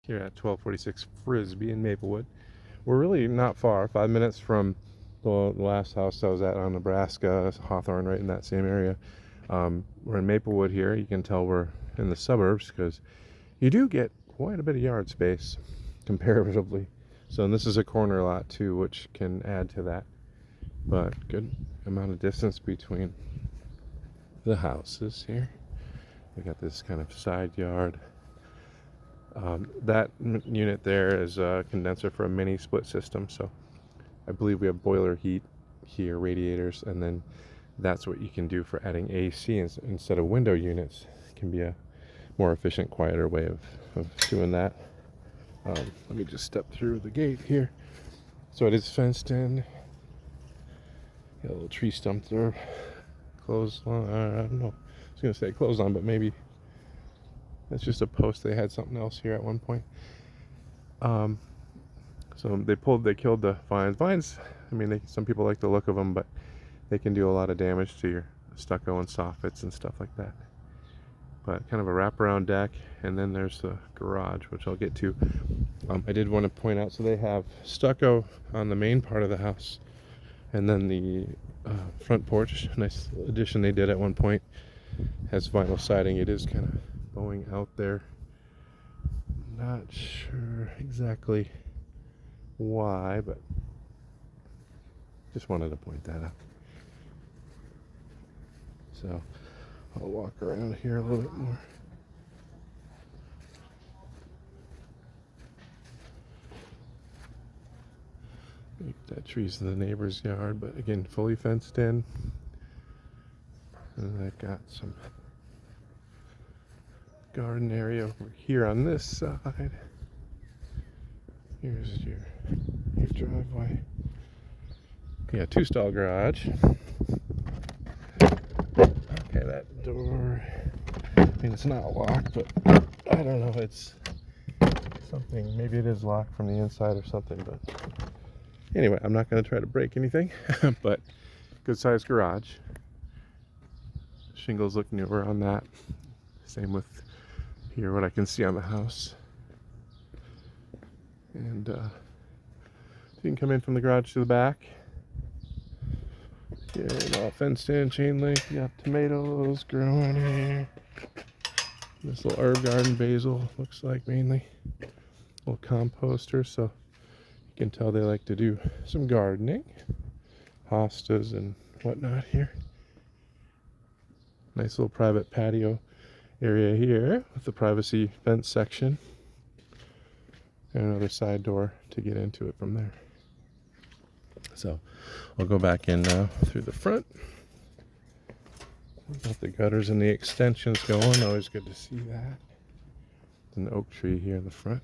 here at 1246 Frisbie in Maplewood. We're really not far, 5 minutes from the last house I was at on Nebraska, Hawthorne, right in that same area. We're in Maplewood here. You can tell we're in the suburbs because you do get quite a bit of yard space comparatively. So, and this is a corner lot too, which can add to that. But good amount of distance between the houses here. We got this kind of side yard. That unit there is a condenser for a mini split system, so I believe we have boiler heat here, radiators, and then that's what you can do for adding AC instead of window units. It can be a more efficient, quieter way of doing that. Let me just step through the gate here. So it is fenced in. Got a little tree stump there. Closed on, I don't know. I was going to say closed on, but maybe that's just a post. They had something else here at one point. So they killed the vines. Vines, I mean, some people like the look of them, but they can do a lot of damage to your stucco and soffits and stuff like that. But kind of a wraparound deck, and then there's the garage, which I'll get to. I did want to point out, so they have stucco on the main part of the house, and then the front porch, nice addition they did at one point, has vinyl siding. It is kind of bowing out there. Not sure exactly why, but just wanted to point that out. So I'll walk around here a little bit more. That tree's in the neighbor's yard, but again, fully fenced in. And I got some garden area over here on this side. Here's your driveway. Yeah, 2-stall garage. Okay, that door, I mean, it's not locked, but I don't know, it's something, maybe it is locked from the inside or something, but anyway, I'm not going to try to break anything, but good sized garage. Shingles look newer on that. Same with here, what I can see on the house. And so you can come in from the garage to the back. Yeah, all fenced in, chain link. You got tomatoes growing here. This little herb garden, basil, looks like mainly. Little composter, so you can tell they like to do some gardening. Hostas and whatnot here. Nice little private patio area here with the privacy fence section. And another side door to get into it from there. So I'll go back in now through the front. Got the gutters and the extensions going. Always good to see that. There's an oak tree here in the front.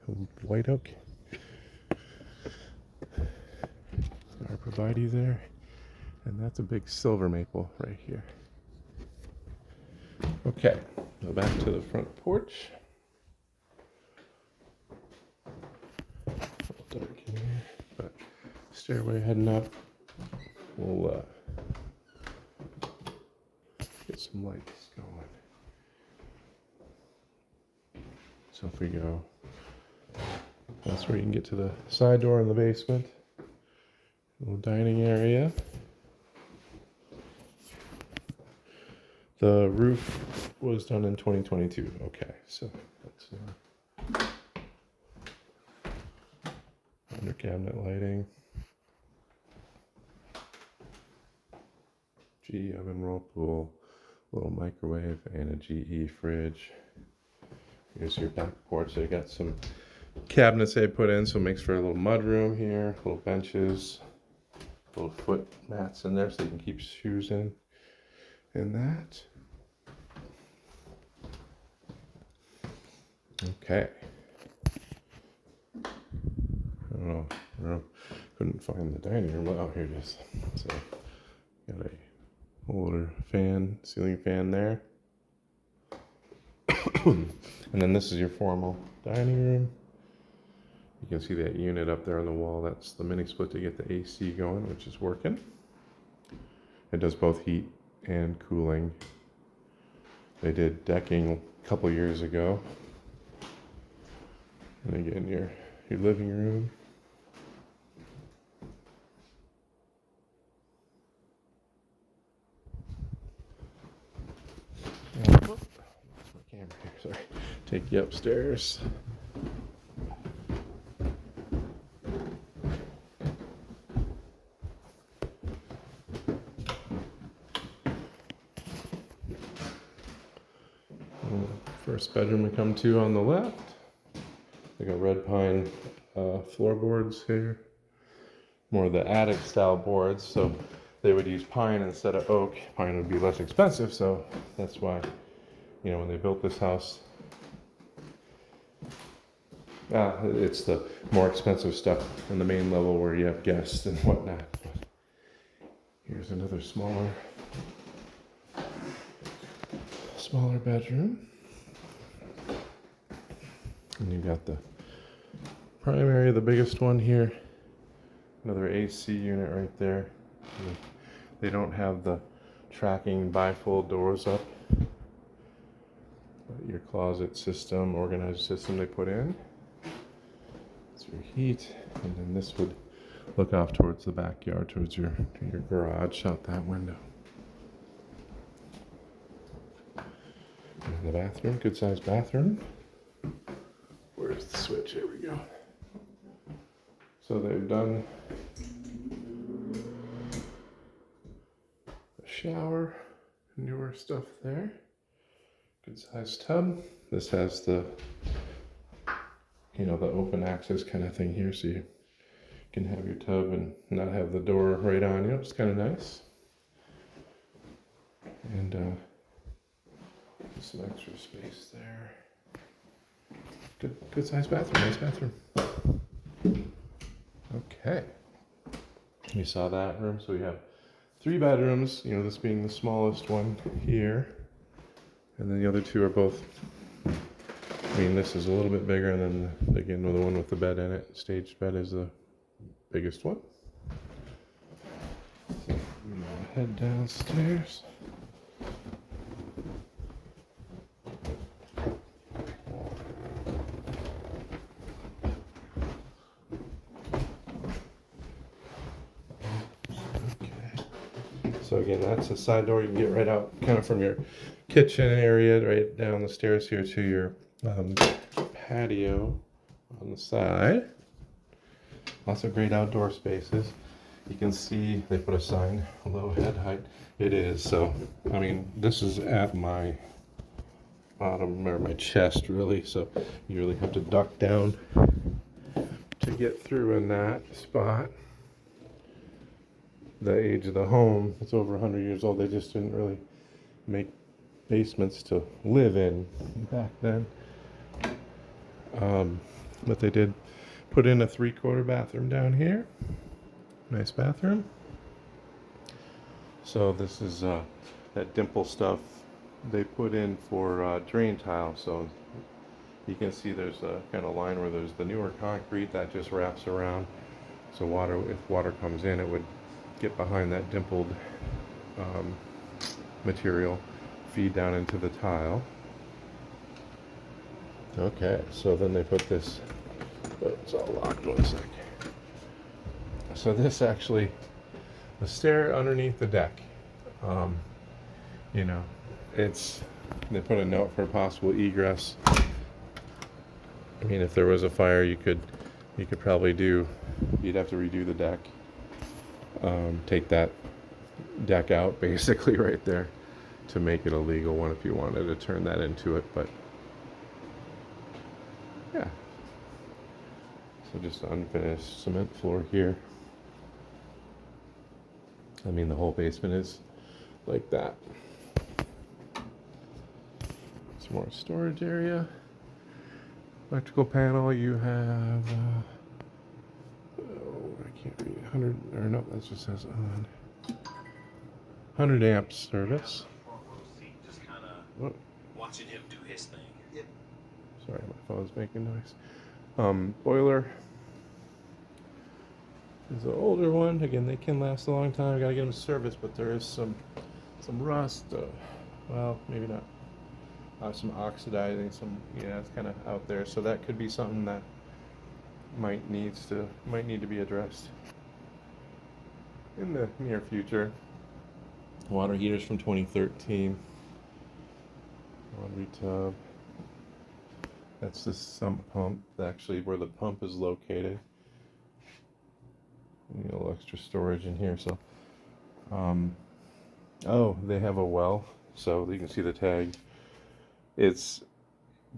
A white oak. Arborvitae there. And that's a big silver maple right here. Okay, go back to the front porch. A little dark in here, but stairway heading up. We'll get some lights going. So if we go, that's where you can get to the side door in the basement. Little dining area. The roof was done in 2022. Okay, so that's under cabinet lighting. GE oven, whirlpool, little microwave, and a GE fridge. Here's your back porch. They got some cabinets they put in, so it makes for a little mud room here, little benches, little foot mats in there so you can keep shoes in. And that. Okay. I don't know. Couldn't find the dining room. Oh, here it is. So, got a older fan, ceiling fan there. And then this is your formal dining room. You can see that unit up there on the wall. That's the mini split to get the AC going, which is working. It does both heat and cooling. They did decking a couple years ago. And again, your living room. Oh, lost my camera here, sorry. Take you upstairs. First bedroom we come to on the left. They got red pine floorboards here. More of the attic style boards, so they would use pine instead of oak. Pine would be less expensive, so that's why, you know, when they built this house, it's the more expensive stuff in the main level where you have guests and whatnot. But here's another smaller bedroom. And you got the primary, the biggest one here. Another AC unit right there. They don't have the tracking bifold doors up. But your closet system, organizer system they put in. It's your heat, and then this would look off towards the backyard, towards your garage out that window. And the bathroom, good sized bathroom. Where's the switch? Here we go. So they've done a shower, newer stuff there. Good sized tub. This has the, you know, the open access kind of thing here, so you can have your tub and not have the door right on you. It's kind of nice. And some extra space there. Good sized bathroom, nice bathroom. Okay. You saw that room, so we have 3 bedrooms, you know, this being the smallest one here. And then the other 2 are both, I mean, this is a little bit bigger, and then again, the one with the bed in it, staged bed, is the biggest one. So I'm gonna head downstairs. So again, that's a side door you can get right out kind of from your kitchen area, right down the stairs here to your patio on the side. Lots of great outdoor spaces. You can see they put a sign, low head height. It is, so, I mean, this is at my bottom, or my chest really, so you really have to duck down to get through in that spot. The age of the home, it's over 100 years old. They just didn't really make basements to live in back then. But they did put in a 3/4 bathroom down here. Nice bathroom. So this is that dimple stuff they put in for drain tile. So you can see there's a kind of line where there's the newer concrete that just wraps around. So if water comes in, it would get behind that dimpled material, feed down into the tile. Okay, so then they put this, oh, it's all locked, one sec. So this actually, the stair underneath the deck, you know, they put a note for possible egress. I mean, if there was a fire, you could probably you'd have to redo the deck. Take that deck out basically right there to make it a legal one if you wanted to turn that into it, but yeah. So just unfinished cement floor here. I mean, the whole basement is like that. Some more storage area. Electrical panel, you have I can't read it. 100, or no, that just says on. 100 amp service. Just kind of watching him do his thing. Yep. Sorry, my phone's making noise. Boiler is an older one. Again, they can last a long time. Gotta get them serviced, but there is some rust. Well, maybe not. Some oxidizing. Yeah, it's kind of out there. So that could be something that might need to be addressed in the near future. Water heaters from 2013. Laundry tub. That's the sump pump, actually where the pump is located. A little extra storage in here. So, oh, they have a well, so you can see the tag. It's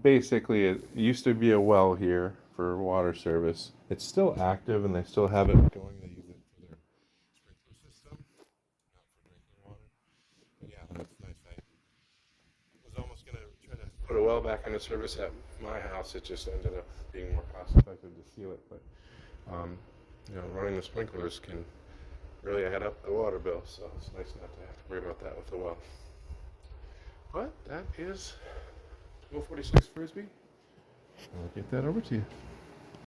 basically, it used to be a well here for water service. It's still active and they still have it going. They use it for their sprinkler system, not for drinking water. But yeah, that's nice. I was almost going to try to put a well back into service at my house. It just ended up being more cost effective to seal it. But, running the sprinklers can really add up the water bill. So it's nice not to have to worry about that with the well. But that is 1246 Frisbie. I'll get that over to you.